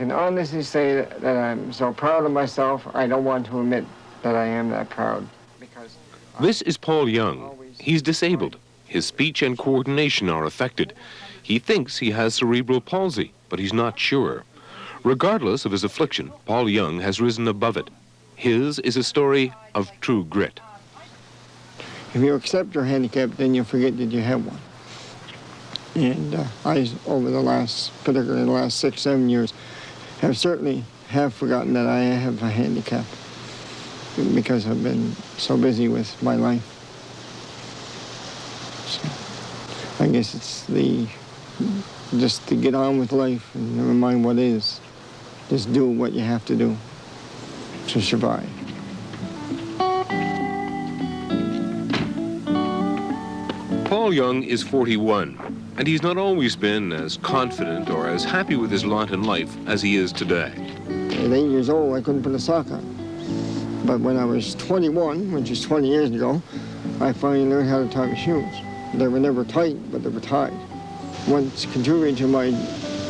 can honestly say that I'm so proud of myself, I don't want to admit that I am that proud. Because This is Paul Young. He's disabled. His speech and coordination are affected. He thinks he has cerebral palsy, but he's not sure. Regardless of his affliction, Paul Young has risen above it. His is a story of true grit. if you accept your handicap, then you forget that you have one. And I, over the last, particularly the last 6, 7 years, have certainly forgotten that I have a handicap because I've been so busy with my life. So I guess it's just to get on with life and never mind what is. Just do what you have to do to survive. Paul Young is 41, and he's not always been as confident or as happy with his lot in life as he is today. At 8 years old, I couldn't put a sock on. But when I was 21, which is 20 years ago, I finally learned how to tie my shoes. They were never tight, but they were tied. What's contributing to my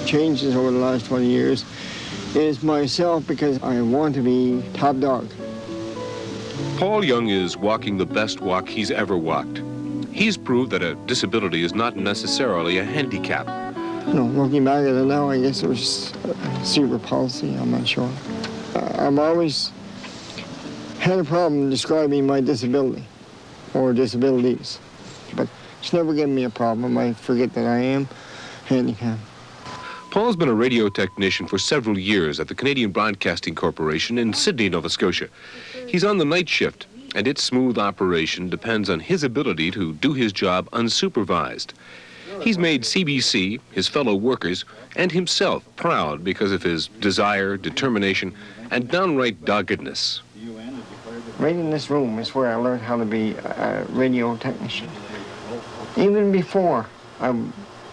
changes over the last 20 years is myself, because I want to be top dog. Paul Young is walking the best walk he's ever walked. He's proved that a disability is not necessarily a handicap. Looking back at it now, I guess it was cerebral palsy, I'm not sure. I've always had a problem describing my disability or disabilities, but it's never given me a problem. I forget that I am handicapped. Paul's been a radio technician for several years at the Canadian Broadcasting Corporation in Sydney, Nova Scotia. He's on the night shift, and its smooth operation depends on his ability to do his job unsupervised. He's made CBC, his fellow workers, and himself proud because of his desire, determination, and downright doggedness. Right in this room is where I learned how to be a radio technician. Even before I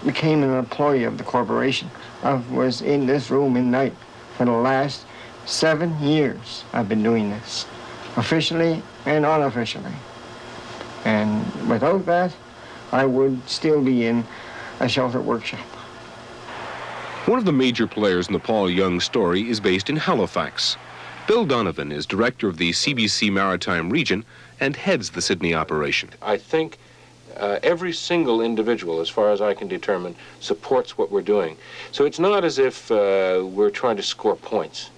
became an employee of the corporation, I was in this room at night. For the last 7 years, I've been doing this, officially and unofficially. And without that, I would still be in a shelter workshop. One of the major players in the Paul Young story is based in Halifax. Bill Donovan is director of the CBC Maritime Region and heads the Sydney operation. I think every single individual, as far as I can determine, supports what we're doing. So it's not as if we're trying to score points.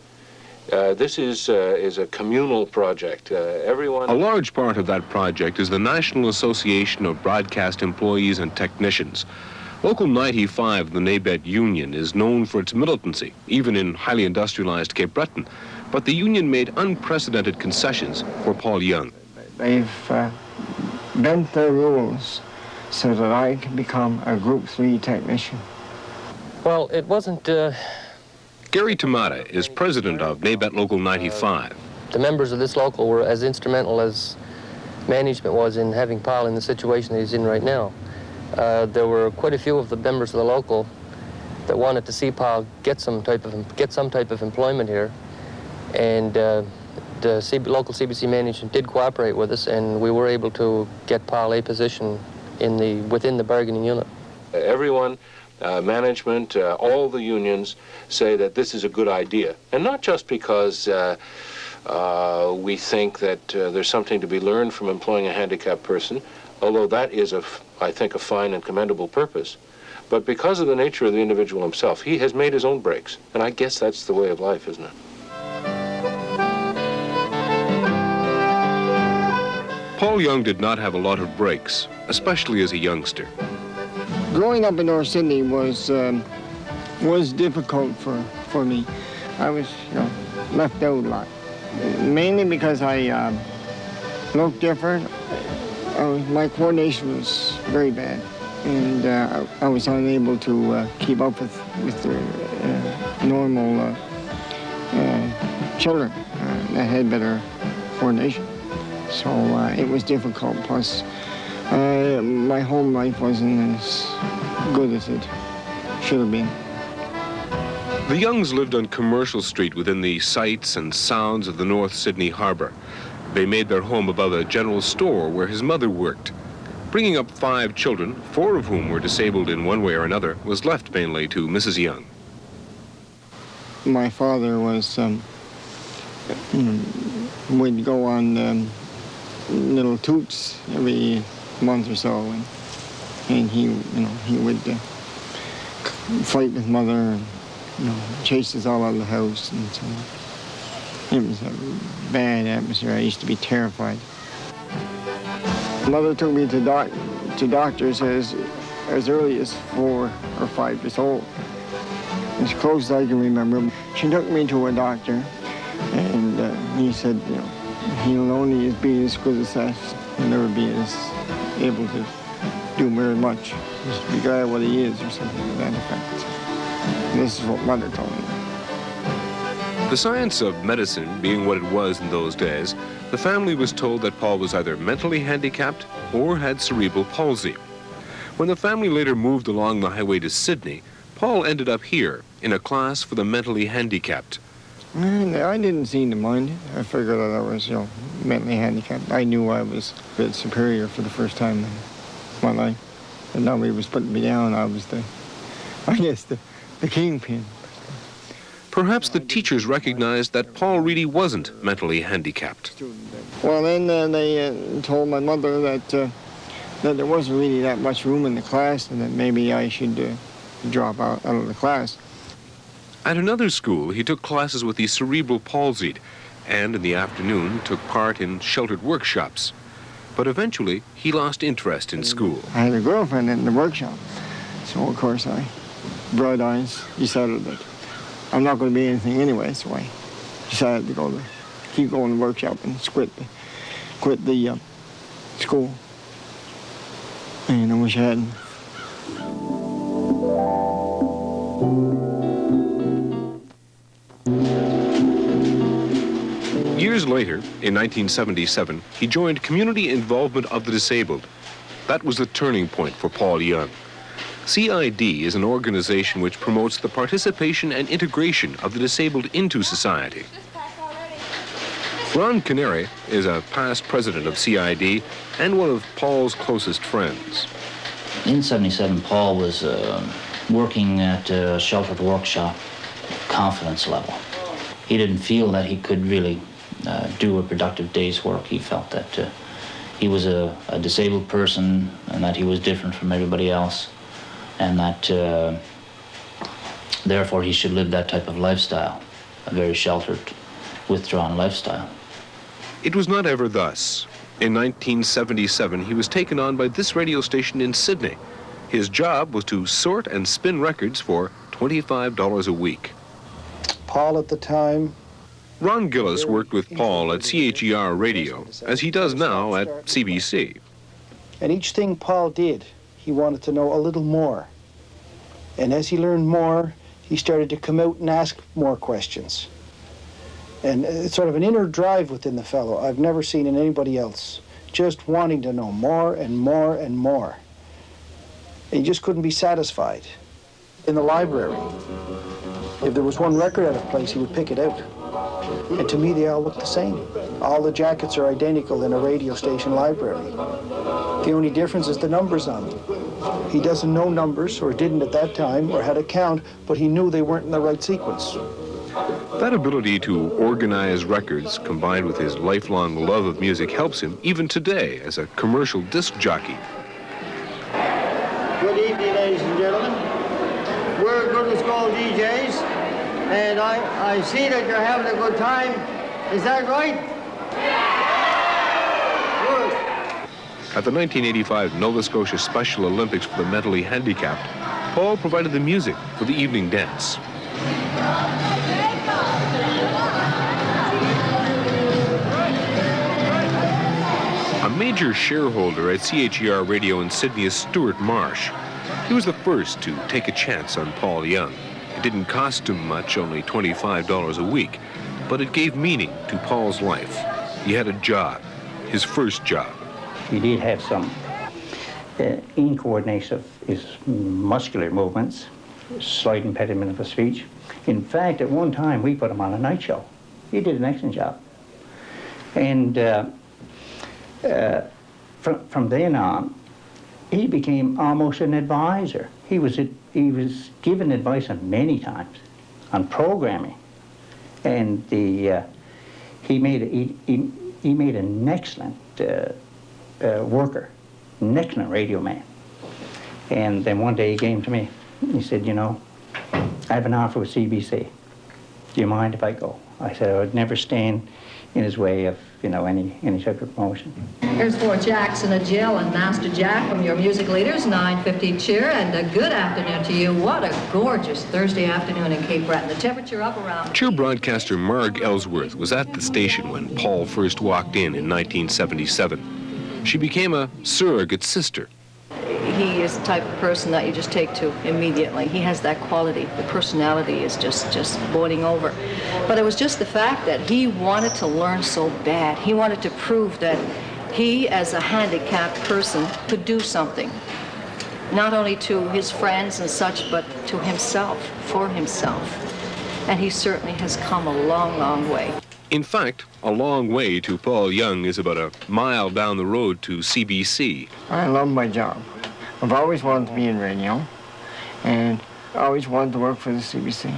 This is a communal project. Everyone... A large part of that project is the National Association of Broadcast Employees and Technicians. Local 95 of the NABET Union is known for its militancy, even in highly industrialized Cape Breton. But the union made unprecedented concessions for Paul Young. They've bent their rules so that I can become a Group 3 technician. Well, it wasn't... Gary Tamata is president of NABET Local 95. The members of this local were as instrumental as management was in having Paul in the situation that he's in right now. There were quite a few of the members of the local that wanted to see Paul get some type of employment here, and the local CBC management did cooperate with us, and we were able to get Paul a position within the bargaining unit. Everyone, management, all the unions say that this is a good idea, and not just because we think that there's something to be learned from employing a handicapped person, although that is, I think, a fine and commendable purpose, but because of the nature of the individual himself. He has made his own breaks, and I guess that's the way of life, isn't it? Paul Young did not have a lot of breaks, especially as a youngster. Growing up in North Sydney was difficult for me. I was left out a lot, mainly because I looked different. My coordination was very bad, and I was unable to keep up with the normal children that had better coordination. So it was difficult. Plus, my home life wasn't as good as it should have been. The Youngs lived on Commercial Street within the sights and sounds of the North Sydney Harbour. They made their home above a general store where his mother worked. Bringing up 5 children, 4 of whom were disabled in one way or another, was left mainly to Mrs. Young. my father was, would go on little toots every month or so, and he would fight with mother, and, chase us all out of the house, and so on. It was a bad atmosphere. I used to be terrified. Mother took me to doctors as early as 4 or 5 years old, as close as I can remember. She took me to a doctor, and he said, he'll only be as good as that. He'll never be as able to do very much. Just be glad what he is, or something to that effect. This is what Mother told me. The science of medicine being what it was in those days, the family was told that Paul was either mentally handicapped or had cerebral palsy. When the family later moved along the highway to Sydney, Paul ended up here in a class for the mentally handicapped. And I didn't seem to mind it. I figured that I was, mentally handicapped. I knew I was a bit superior for the first time in my life. And nobody was putting me down. I was the kingpin. Perhaps the teachers recognized that Paul really wasn't mentally handicapped. Well, then they told my mother that there wasn't really that much room in the class, and that maybe I should drop out of the class. At another school, he took classes with the cerebral palsied, and in the afternoon took part in sheltered workshops. But eventually, he lost interest in school. I had a girlfriend in the workshop, so of course I, bright eyes, decided that I'm not going to be anything anyway, so I decided to keep going to the workshop and quit the school. And I wish I hadn't. Years later, in 1977, he joined Community Involvement of the Disabled. That was the turning point for Paul Young. CID is an organization which promotes the participation and integration of the disabled into society. Don Connolly is a past president of CID and one of Paul's closest friends. In '77, Paul was working at a sheltered workshop, confidence level. He didn't feel that he could really do a productive day's work. He felt that he was a disabled person and that he was different from everybody else, and that therefore he should live that type of lifestyle, a very sheltered, withdrawn lifestyle. It was not ever thus. In 1977, he was taken on by this radio station in Sydney. His job was to sort and spin records for $25 a week. Paul at the time... Ron Gillis worked with Paul at CHER Radio, as he does now at CBC. And each thing Paul did, he wanted to know a little more. And as he learned more, he started to come out and ask more questions. And it's sort of an inner drive within the fellow I've never seen in anybody else, just wanting to know more and more and more. And he just couldn't be satisfied. In the library, if there was one record out of place, he would pick it out. And to me, they all look the same. All the jackets are identical in a radio station library. The only difference is the numbers on them. He doesn't know numbers, or didn't at that time, or had a count, but he knew they weren't in the right sequence. That ability to organize records, combined with his lifelong love of music, helps him even today as a commercial disc jockey. Good evening, ladies and gentlemen. We're good as gold DJs, and I see that you're having a good time. Is that right? Good. At the 1985 Nova Scotia Special Olympics for the mentally handicapped, Paul provided the music for the evening dance. A major shareholder at CHER Radio in Sydney is Stuart Marsh. He was the first to take a chance on Paul Young. It didn't cost him much, only $25 a week, but it gave meaning to Paul's life. He had a job, his first job. He did have some incoordination of his muscular movements, slight impediment of his speech. In fact, at one time, we put him on a night show. He did an excellent job. And from then on, he became almost an advisor. He was given advice on many times on programming. And he made an excellent worker, an excellent radio man. And then one day he came to me. He said, you know, I have an offer with CBC. Do you mind if I go? I said I would never stand in his way of, you know, any type of promotion. Here's for Jackson and Jill and Master Jack from your music leaders, 950 cheer, and a good afternoon to you. What a gorgeous Thursday afternoon in Cape Breton. The temperature up around... Cheer broadcaster Marg Ellsworth was at the station when Paul first walked in 1977. She became a surrogate sister. He is the type of person that you just take to immediately. He has that quality. The personality is just boiling over. But it was just the fact that he wanted to learn so bad. He wanted to prove that he, as a handicapped person, could do something. Not only to his friends and such, but to himself, for himself. And he certainly has come a long, long way. In fact, a long way to Paul Young is about a mile down the road to CBC. I love my job. I've always wanted to be in radio, and I always wanted to work for the CBC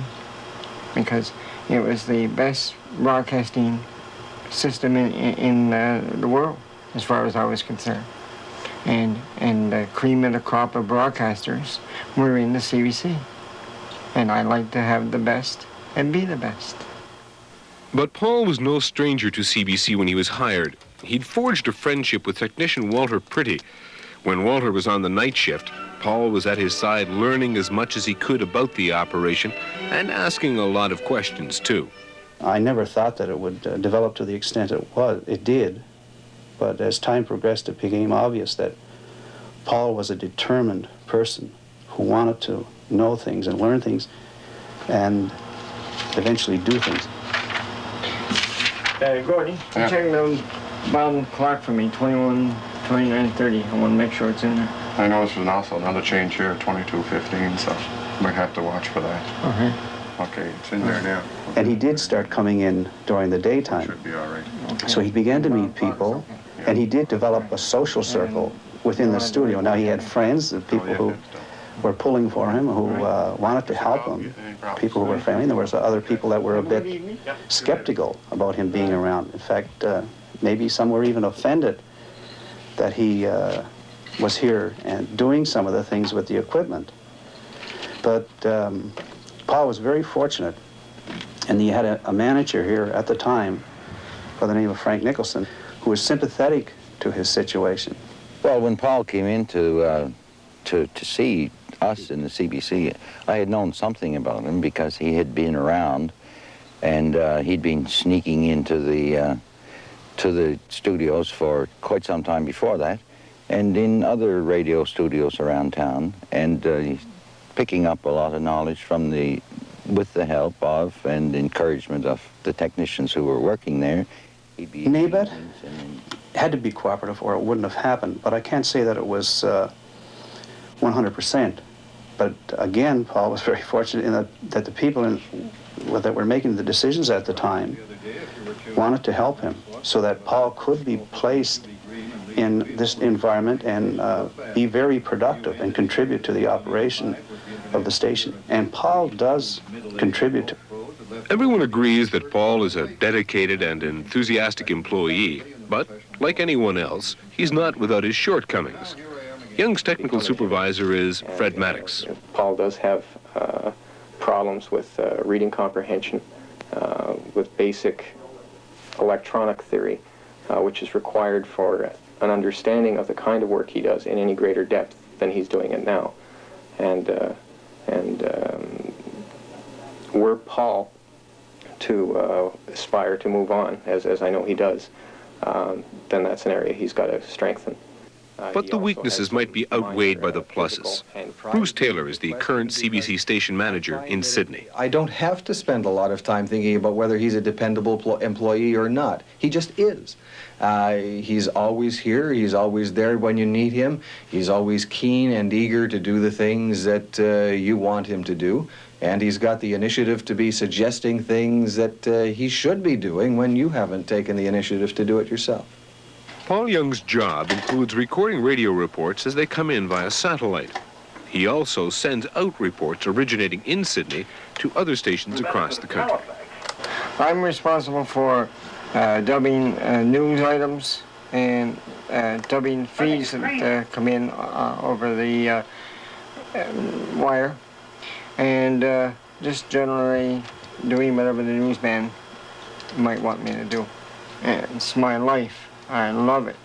because it was the best broadcasting system in the world, as far as I was concerned. And the cream of the crop of broadcasters were in the CBC. And I like to have the best and be the best. But Paul was no stranger to CBC when he was hired. He'd forged a friendship with technician Walter Pretty. When Walter was on the night shift, Paul was at his side learning as much as he could about the operation and asking a lot of questions, too. I never thought that it would develop to the extent it did, but as time progressed, it became obvious that Paul was a determined person who wanted to know things and learn things and eventually do things. Gordy, check the bottom clock for me, 29:30. I want to make sure it's in there. I know this was also another change here, 22:15, so might have to watch for that. Okay. Okay, it's in there now. And he did start coming in during the daytime. Should be all right. Okay. So he began to meet people, and he did develop a social circle within the studio. Now he had friends, the people who were pulling for him, who wanted to help him, people who were friendly. There was other people that were a bit skeptical about him being around. In fact, maybe some were even offended that he was here and doing some of the things with the equipment. But Paul was very fortunate, and he had a manager here at the time by the name of Frank Nicholson, who was sympathetic to his situation. Well, when Paul came in to see us in the CBC, I had known something about him because he had been around, and he'd been sneaking into the studios for quite some time before that, and in other radio studios around town, and picking up a lot of knowledge from with the help of and encouragement of the technicians who were working there. NABET had to be cooperative or it wouldn't have happened, but I can't say that it was 100%. But again, Paul was very fortunate in that the people that were making the decisions at the time wanted to help him so that Paul could be placed in this environment and be very productive and contribute to the operation of the station. And Paul does contribute. Everyone agrees that Paul is a dedicated and enthusiastic employee, but like anyone else, he's not without his shortcomings. Young's technical supervisor is Fred Maddox. Paul does have problems with reading comprehension, with basic electronic theory, which is required for an understanding of the kind of work he does in any greater depth than he's doing it now. And were Paul to aspire to move on, as I know he does, then that's an area he's got to strengthen. But the weaknesses might be outweighed by the pluses. Bruce Taylor is the current CBC station manager in Sydney. I don't have to spend a lot of time thinking about whether he's a dependable employee or not. He just is. He's always here. He's always there when you need him. He's always keen and eager to do the things that you want him to do. And he's got the initiative to be suggesting things that he should be doing when you haven't taken the initiative to do it yourself. Paul Young's job includes recording radio reports as they come in via satellite. He also sends out reports originating in Sydney to other stations across the country. I'm responsible for dubbing news items and dubbing feeds that come in over the wire, and just generally doing whatever the newsman might want me to do. And it's my life. I love it.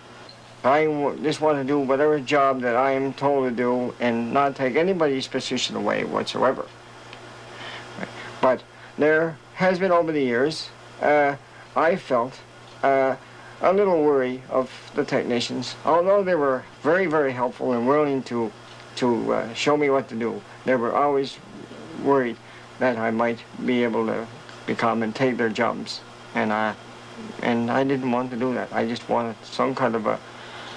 I just want to do whatever job that I am told to do and not take anybody's position away whatsoever. But there has been over the years, I felt a little worry of the technicians. Although they were very, very helpful and willing to show me what to do, they were always worried that I might be able to become and take their jobs. And I didn't want to do that. I just wanted some kind of a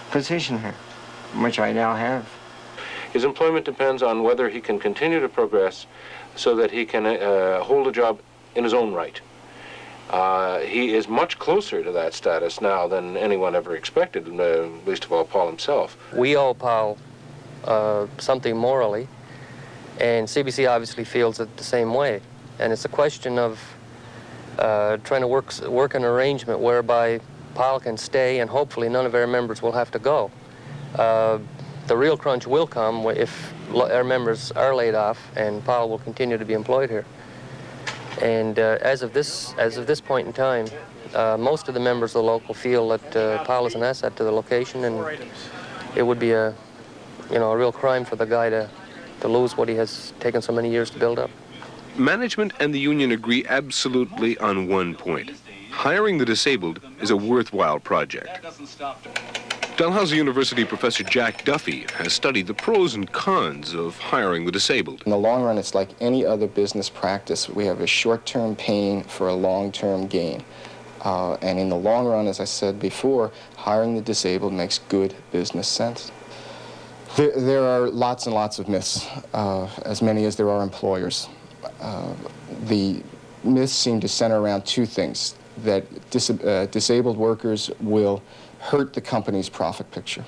position here, which I now have. His employment depends on whether he can continue to progress so that he can hold a job in his own right. He is much closer to that status now than anyone ever expected, least of all Paul himself. We owe Paul something morally, and CBC obviously feels it the same way. And it's a question of trying to work an arrangement whereby Paul can stay and hopefully none of our members will have to go. The real crunch will come if our members are laid off and Paul will continue to be employed here. And as of this point in time, most of the members of the local feel that Paul is an asset to the location, and it would be a real crime for the guy to lose what he has taken so many years to build up. Management and the union agree absolutely on one point. Hiring the disabled is a worthwhile project. Dalhousie University professor Jack Duffy has studied the pros and cons of hiring the disabled. In the long run, it's like any other business practice. We have a short-term pain for a long-term gain. And in the long run, as I said before, hiring the disabled makes good business sense. There are lots and lots of myths, as many as there are employers. The myths seem to center around two things: that disabled workers will hurt the company's profit picture.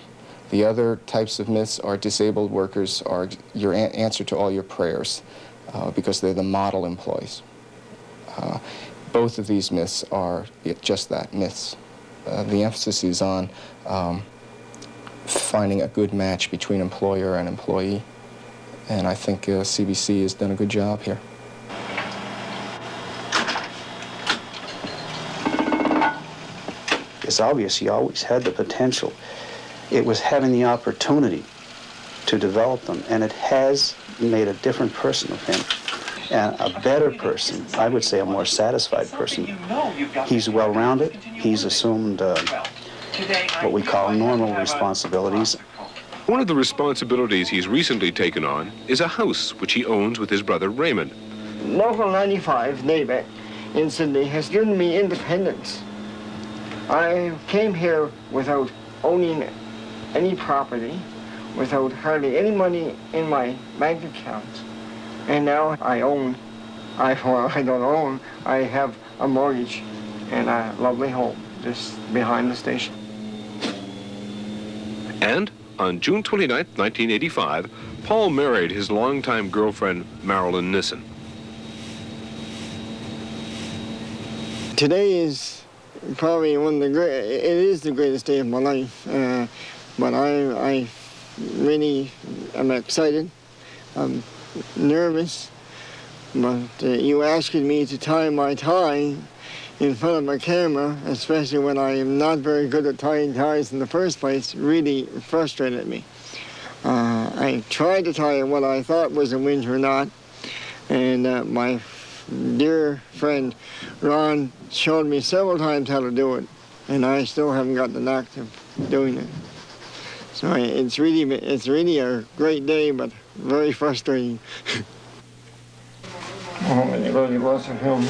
The other types of myths are disabled workers are your answer to all your prayers because they're the model employees. Both of these myths are just that, myths. The emphasis is on finding a good match between employer and employee, and I think CBC has done a good job here. It's obvious he always had the potential. It was having the opportunity to develop them, and it has made a different person of him, and a better person, I would say a more satisfied person. He's well-rounded. He's assumed what we call normal responsibilities. One of the responsibilities he's recently taken on is a house which he owns with his brother Raymond. Local 95, Narrated, in Sydney, has given me independence. I came here without owning any property, without hardly any money in my bank account. And now I own, I don't own, I have a mortgage and a lovely home just behind the station. And on June 29, 1985, Paul married his longtime girlfriend, Marilyn Nissen. Today is probably it is the greatest day of my life, but I really am excited. I'm nervous, but you asking me to tie my tie in front of a camera, especially when I am not very good at tying ties in the first place, really frustrated me. I tried to tie what I thought was a winter knot, and my dear friend Ron showed me several times how to do it, and I still haven't got the knack of doing it. So it's really a great day, but very frustrating. Oh, it really was a film.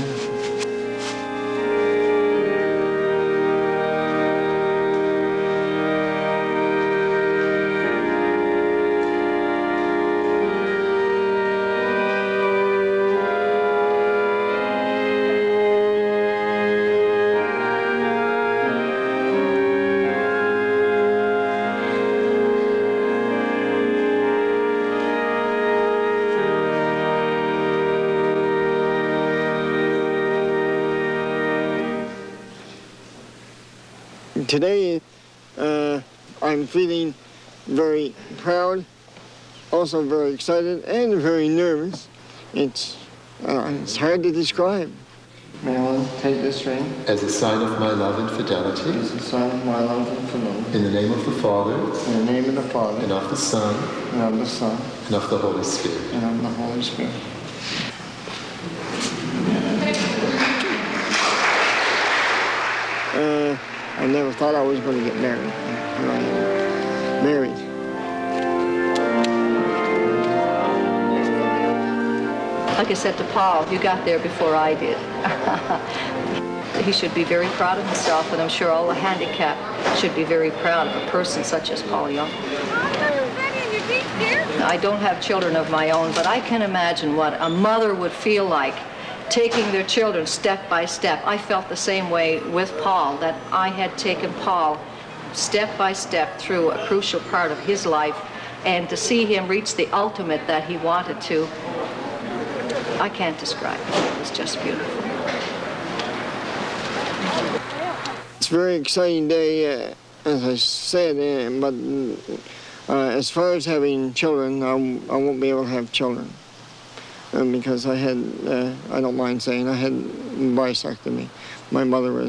Today, I'm feeling very proud, also very excited, and very nervous. It's hard to describe. Marilyn, take this ring. As a sign of my love and fidelity. As a sign of my love and fidelity. In the name of the Father. In the name of the Father. And of the Son. And of the Son. And of the Holy Spirit. And of the Holy Spirit. I never thought I was going to get married. Here I am, married. Like I said to Paul, you got there before I did. He should be very proud of himself, and I'm sure all the handicapped should be very proud of a person such as Paul Young. I don't have children of my own, but I can imagine what a mother would feel like taking their children step by step. I felt the same way with Paul, that I had taken Paul step by step through a crucial part of his life, and to see him reach the ultimate that he wanted to, I can't describe it. It was just beautiful. It's a very exciting day, as I said, but as far as having children, I won't be able to have children. Because I don't mind saying, I had bisectomy. My mother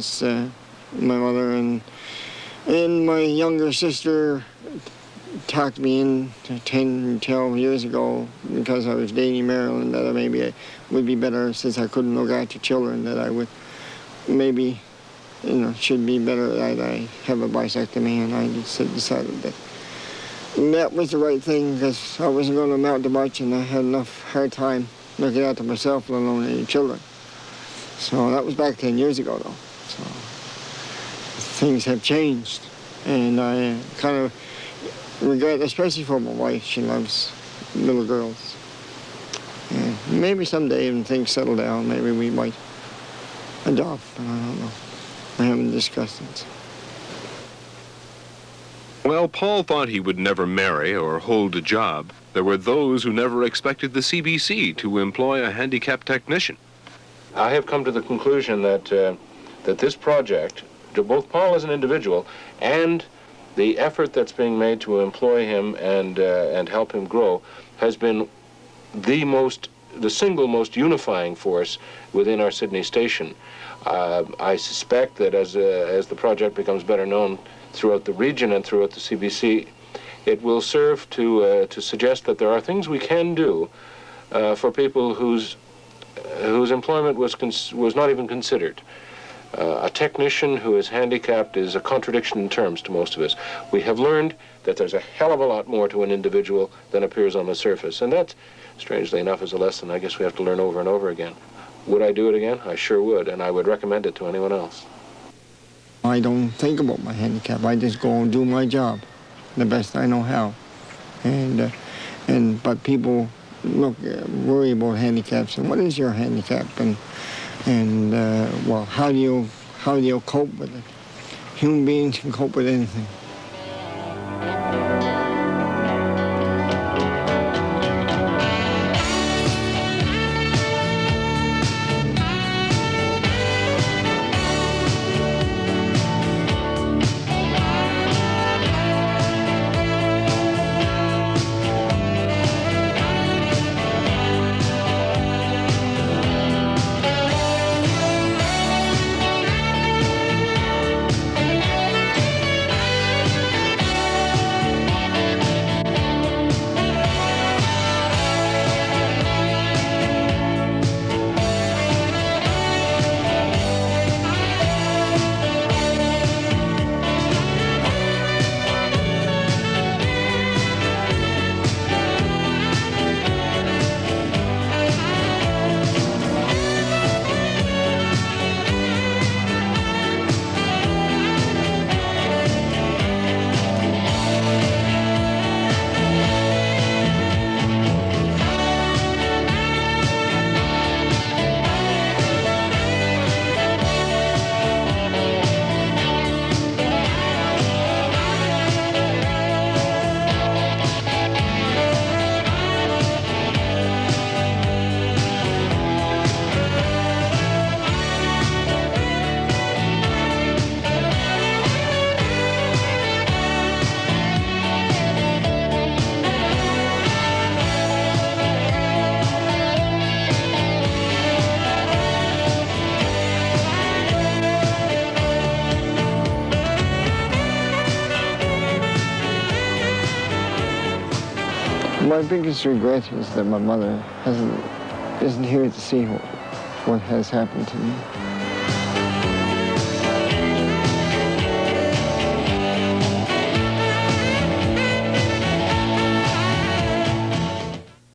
and my younger sister talked me in 10, 12 years ago, because I was dating Marilyn, that maybe it would be better, since I couldn't look after children, that I would maybe, should be better that I have a bisectomy, and I just decided that was the right thing, because I wasn't going to amount to much, and I had enough hard time looking after myself, let alone any children. So that was back 10 years ago, though. So things have changed, and I kind of regret, especially for my wife. She loves little girls. And maybe someday, when things settle down, maybe we might adopt, but I don't know. I haven't discussed it. Well, Paul thought he would never marry or hold a job. There were those who never expected the CBC to employ a handicapped technician. I have come to the conclusion that that this project, to both Paul as an individual and the effort that's being made to employ him and help him grow, has been the single most unifying force within our Sydney station. I suspect that as the project becomes better known throughout the region and throughout the CBC, it will serve to suggest that there are things we can do for people whose employment was not even considered. A technician who is handicapped is a contradiction in terms to most of us. We have learned that there's a hell of a lot more to an individual than appears on the surface, and that, strangely enough, is a lesson I guess we have to learn over and over again. Would I do it again? I sure would, and I would recommend it to anyone else. I don't think about my handicap. I just go and do my job the best I know how. But people worry about handicaps, and what is your handicap, and well, how do you cope with it? Human beings can cope with anything. My biggest regret is that my mother isn't here to see what has happened to me.